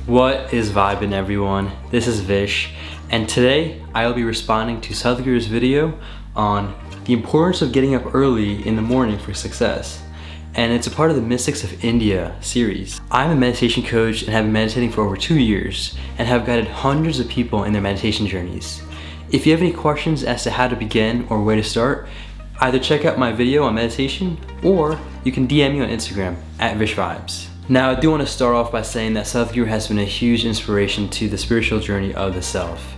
What is vibin, everyone? This is Vish, and today I'll be responding to Sadhguru's video on the importance of getting up early in the morning for success. And it's a part of the Mystics of India series. I'm a meditation coach and have been meditating for over 2 years and have guided hundreds of people in their meditation journeys. If you have any questions as to how to begin or where to start, either check out my video on meditation or you can DM me on Instagram at VishVibez. Now, I do want to start off by saying that Sadhguru has been a huge inspiration to the spiritual journey of the self.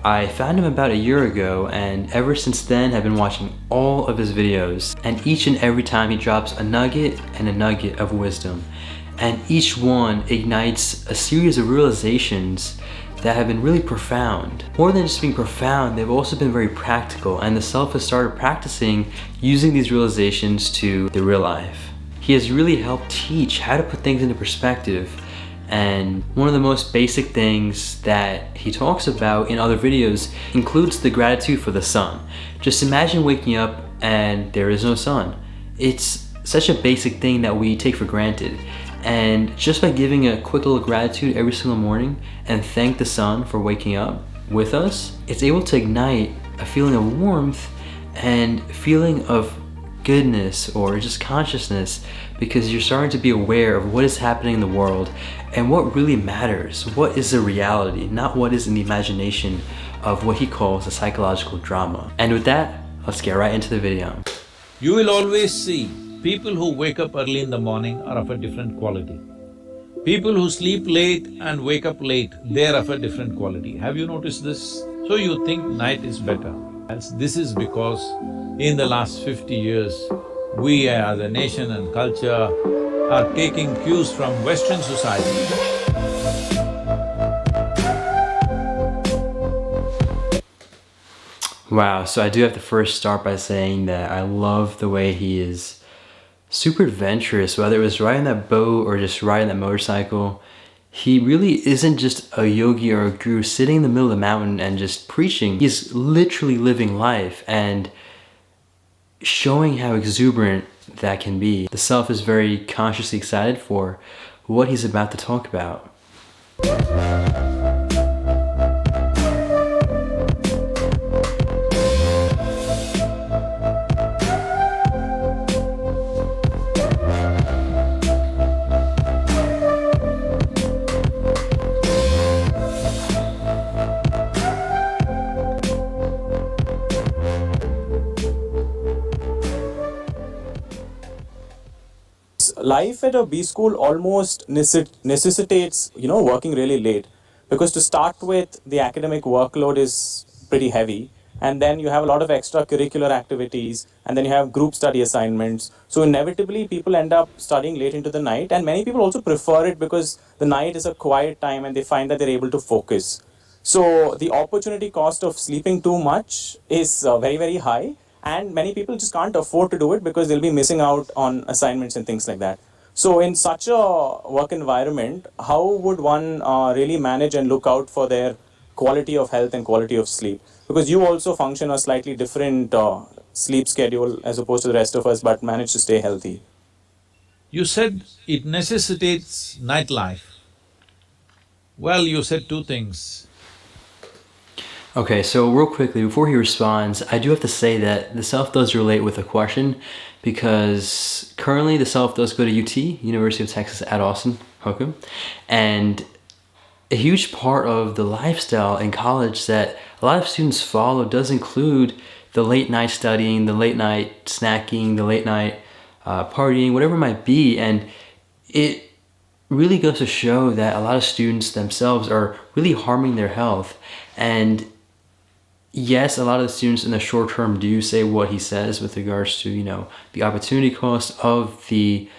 I found him about a year ago, and ever since then have been watching all of his videos, and each and every time he drops a nugget of wisdom, and each one ignites a series of realizations that have been really profound. More than just being profound, they've also been very practical, and the self has started practicing using these realizations to the real life. He has really helped teach how to put things into perspective, and one of the most basic things that he talks about in other videos includes the gratitude for the sun. Just imagine waking up and there is no sun. It's such a basic thing that we take for granted, and just by giving a quick little gratitude every single morning and thank the sun for waking up with us, it's able to ignite a feeling of warmth and feeling of goodness or just consciousness, because you're starting to be aware of what is happening in the world and what really matters. What is the reality, not what is in the imagination of what he calls a psychological drama. And with that, let's get right into the video. You will always see people who wake up early in the morning are of a different quality. People who sleep late and wake up late, they're of a different quality. Have you noticed this? So you think night is better. This is because in the last 50 years, we as a nation and culture are taking cues from Western society. Wow, so I do have to first start by saying that I love the way he is super adventurous, whether it was riding that boat or just riding that motorcycle. He really isn't just a yogi or a guru sitting in the middle of the mountain and just preaching. He's literally living life and showing how exuberant that can be. The self is very consciously excited for what he's about to talk about. Life at a B school almost necessitates, working really late, because to start with, the academic workload is pretty heavy, and then you have a lot of extracurricular activities, and then you have group study assignments. So inevitably, people end up studying late into the night, and many people also prefer it because the night is a quiet time and they find that they're able to focus. So the opportunity cost of sleeping too much is very, very high. And many people just can't afford to do it because they'll be missing out on assignments and things like that. So in such a work environment, how would one really manage and look out for their quality of health and quality of sleep? Because you also function a slightly different sleep schedule as opposed to the rest of us, but manage to stay healthy. You said it necessitates nightlife. Well, you said two things. Okay, so real quickly, before he responds, I do have to say that the self does relate with a question, because currently the self does go to UT, University of Texas at Austin, Hokum, and a huge part of the lifestyle in college that a lot of students follow does include the late night studying, the late night snacking, the late night partying, whatever it might be, and it really goes to show that a lot of students themselves are really harming their health. And yes, a lot of the students in the short term do say what he says with regards to, the opportunity cost of the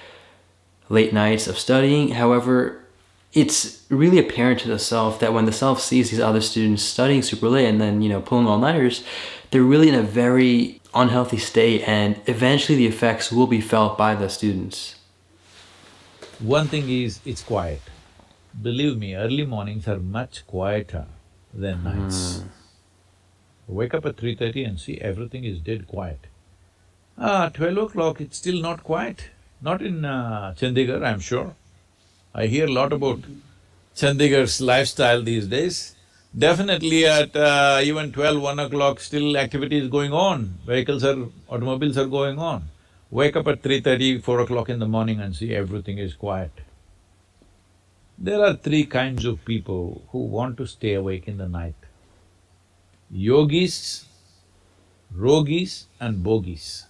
late nights of studying. However, it's really apparent to the self that when the self sees these other students studying super late and then, pulling all-nighters, they're really in a very unhealthy state, and eventually the effects will be felt by the students. One thing is, it's quiet. Believe me, early mornings are much quieter than nights. Wake up at 3:30 and see everything is dead quiet. 12 o'clock, it's still not quiet. Not in Chandigarh, I'm sure. I hear a lot about Chandigarh's lifestyle these days. Definitely at even 12, 1 o'clock, still activity is going on, automobiles are going on. Wake up at 3:30, 4 o'clock in the morning and see everything is quiet. There are three kinds of people who want to stay awake in the night: yogis, rogis and bogis.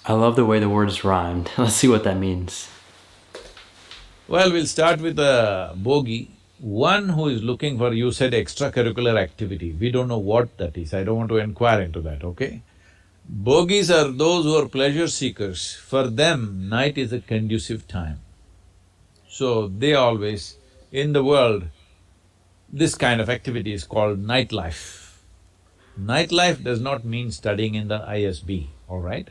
I love the way the words rhymed. Let's see what that means. Well, we'll start with a bogi, one who is looking for, you said extracurricular activity. We don't know what that is, I don't want to inquire into that, okay? Bogies are those who are pleasure seekers. For them, night is a conducive time. So they always, in the world, this kind of activity is called nightlife. Nightlife does not mean studying in the ISB, all right?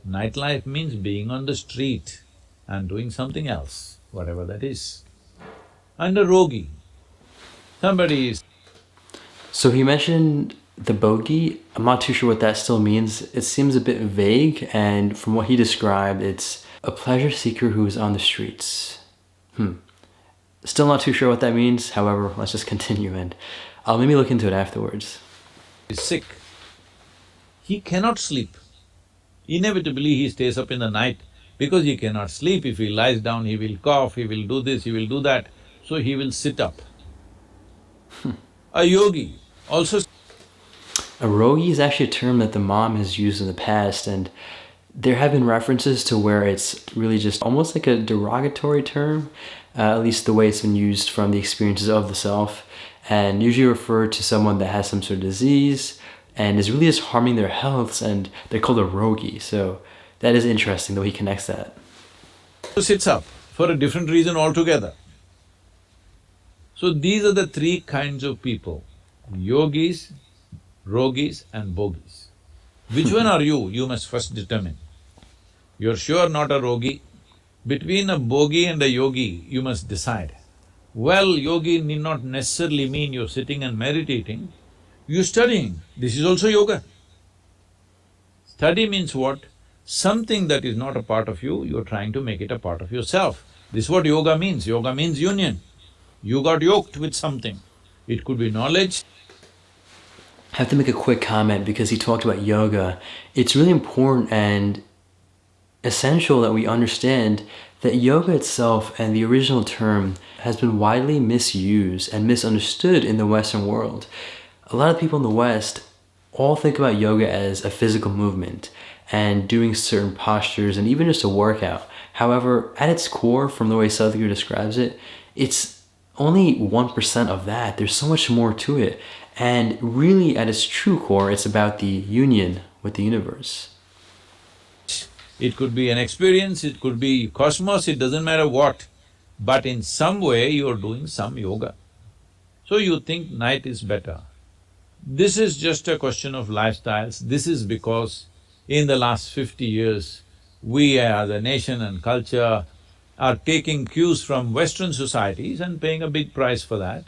Nightlife means being on the street and doing something else, whatever that is. And a rogi, somebody is… So he mentioned the bogey. I'm not too sure what that still means. It seems a bit vague, and from what he described, it's a pleasure seeker who is on the streets. Still not too sure what that means, however, let's just continue and I'll maybe look into it afterwards. is sick. He cannot sleep. Inevitably he stays up in the night because he cannot sleep. If he lies down, he will cough, he will do this, he will do that, so he will sit up. A yogi also… A rogi is actually a term that the mom has used in the past, and there have been references to where it's really just almost like a derogatory term, at least the way it's been used from the experiences of the self, and usually referred to someone that has some sort of disease and is really just harming their health, and they're called a rogi. So that is interesting the way he connects that. sits up for a different reason altogether. So these are the three kinds of people: yogis, rogis and bogis. Which one are you? You must first determine. You're sure not a rogi? Between a bogi and a yogi, you must decide. Well, yogi need not necessarily mean you're sitting and meditating, you're studying. This is also yoga. Study means what? Something that is not a part of you, you're trying to make it a part of yourself. This is what yoga means. Yoga means union. You got yoked with something. It could be knowledge. I have to make a quick comment because he talked about yoga. It's really important and essential that we understand that yoga itself and the original term has been widely misused and misunderstood in the Western world. A lot of people in the West all think about yoga as a physical movement and doing certain postures and even just a workout. However, at its core, from the way Sadhguru describes it, it's only 1% of that. There's so much more to it. And really, at its true core, it's about the union with the universe. It could be an experience, it could be cosmos, it doesn't matter what, but in some way you're doing some yoga. So you think night is better. This is just a question of lifestyles. This is because in the last 50 years, we as a nation and culture are taking cues from Western societies and paying a big price for that.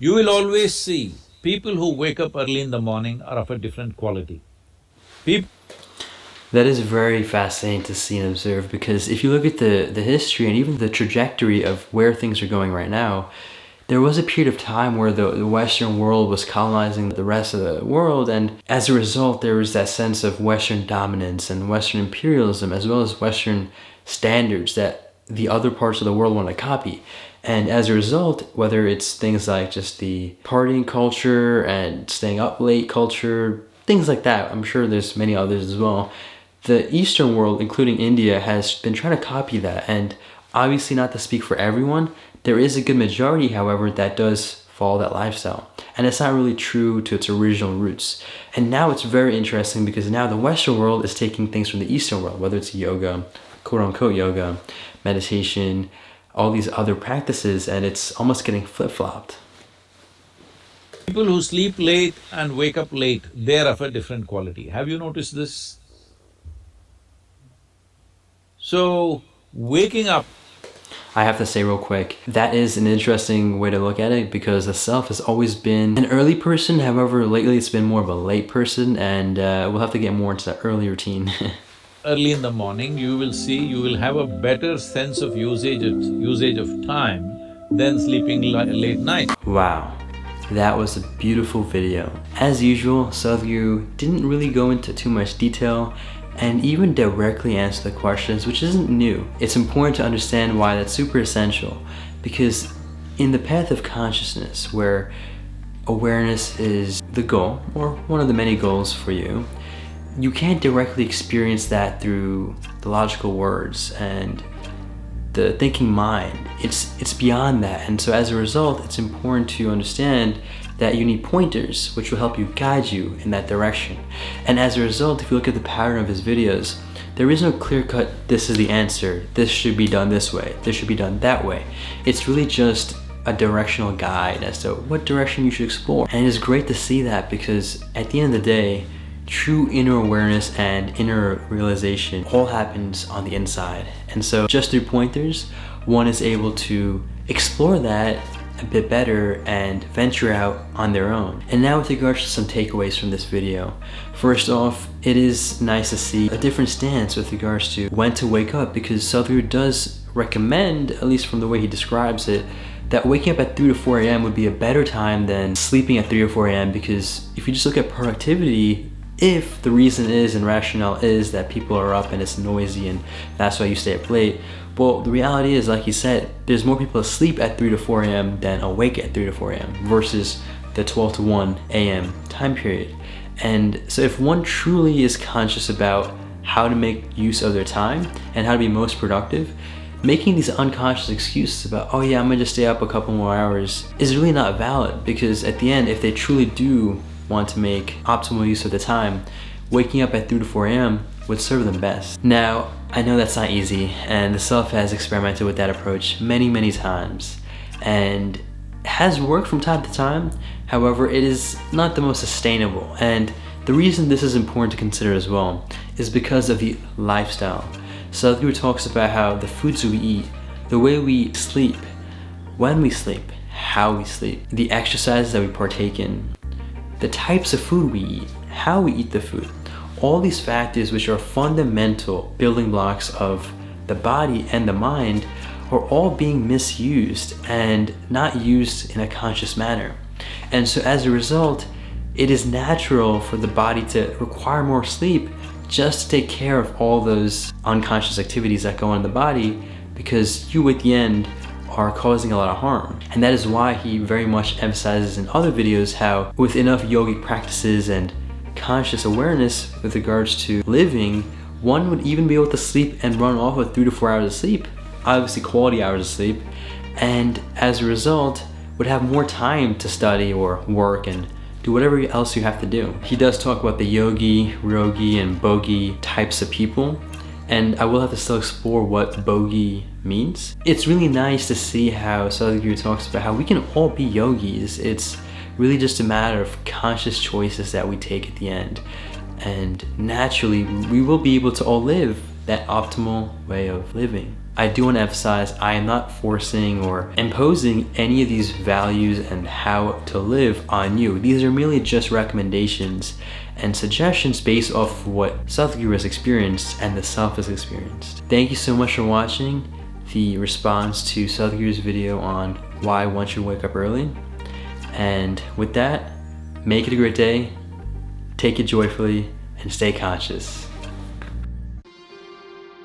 You will always see people who wake up early in the morning are of a different quality. That is very fascinating to see and observe, because if you look at the history and even the trajectory of where things are going right now, there was a period of time where the Western world was colonizing the rest of the world, and as a result there was that sense of Western dominance and Western imperialism as well as Western standards that the other parts of the world want to copy. And as a result, whether it's things like just the partying culture and staying up late culture, things like that, I'm sure there's many others as well, the Eastern world, including India, has been trying to copy that. And obviously, not to speak for everyone, there is a good majority, however, that does follow that lifestyle. And it's not really true to its original roots. And now it's very interesting because now the Western world is taking things from the Eastern world, whether it's yoga, quote-unquote yoga, meditation, all these other practices, and it's almost getting flip-flopped. People who sleep late and wake up late, they're of a different quality. Have you noticed this? So, waking up… I have to say real quick, that is an interesting way to look at it, because the self has always been an early person. However, lately it's been more of a late person, and we'll have to get more into that early routine. early in the morning, you will see you will have a better sense of usage of time than sleeping late night. Wow, that was a beautiful video. As usual, Sadhguru didn't really go into too much detail and even directly answer the questions, which isn't new. It's important to understand why that's super essential, because in the path of consciousness, where awareness is the goal, or one of the many goals for you, you can't directly experience that through the logical words and the thinking mind. It's beyond that, and so as a result, it's important to understand that you need pointers which will help you guide you in that direction. And as a result, if you look at the pattern of his videos, there is no clear-cut, this is the answer, this should be done this way, this should be done that way. It's really just a directional guide as to what direction you should explore. And it's great to see that, because at the end of the day, true inner awareness and inner realization all happens on the inside. And so just through pointers, one is able to explore that a bit better and venture out on their own. And now with regards to some takeaways from this video. First off, it is nice to see a different stance with regards to when to wake up, because Sadhguru does recommend, at least from the way he describes it, that waking up at 3 to 4 a.m. would be a better time than sleeping at 3 or 4 a.m. because if you just look at productivity, if the reason is and rationale is that people are up and it's noisy and that's why you stay up late, well, the reality is, like he said, there's more people asleep at 3 to 4 a.m. than awake at 3 to 4 a.m. versus the 12 to 1 a.m. time period. And so if one truly is conscious about how to make use of their time and how to be most productive, making these unconscious excuses about, oh yeah, I'm gonna just stay up a couple more hours, is really not valid, because at the end, if they truly do want to make optimal use of the time, waking up at 3 to 4 a.m. would serve them best. Now, I know that's not easy, and the self has experimented with that approach many times, and has worked from time to time. However, it is not the most sustainable, and the reason this is important to consider as well is because of the lifestyle. Sadhguru talks about how the foods we eat, the way we sleep, when we sleep, how we sleep, the exercises that we partake in, the types of food we eat, how we eat the food, all these factors which are fundamental building blocks of the body and the mind are all being misused and not used in a conscious manner. And so as a result, it is natural for the body to require more sleep just to take care of all those unconscious activities that go on in the body, because you at the end are causing a lot of harm. And that is why he very much emphasizes in other videos how with enough yogic practices and conscious awareness with regards to living, one would even be able to sleep and run off of 3 to 4 hours of sleep, obviously quality hours of sleep, and as a result would have more time to study or work and do whatever else you have to do. He does talk about the yogi, rogi, and bogi types of people, and I will have to still explore what bogi means. It's really nice to see how Sadhguru talks about how we can all be yogis. It's really just a matter of conscious choices that we take at the end. And naturally, we will be able to all live that optimal way of living. I do want to emphasize, I am not forcing or imposing any of these values and how to live on you. These are merely just recommendations and suggestions based off of what Sadhguru has experienced and the self has experienced. Thank you so much for watching the response to Sadhguru's video on why one should wake up early. And with that, make it a great day, take it joyfully, and stay conscious.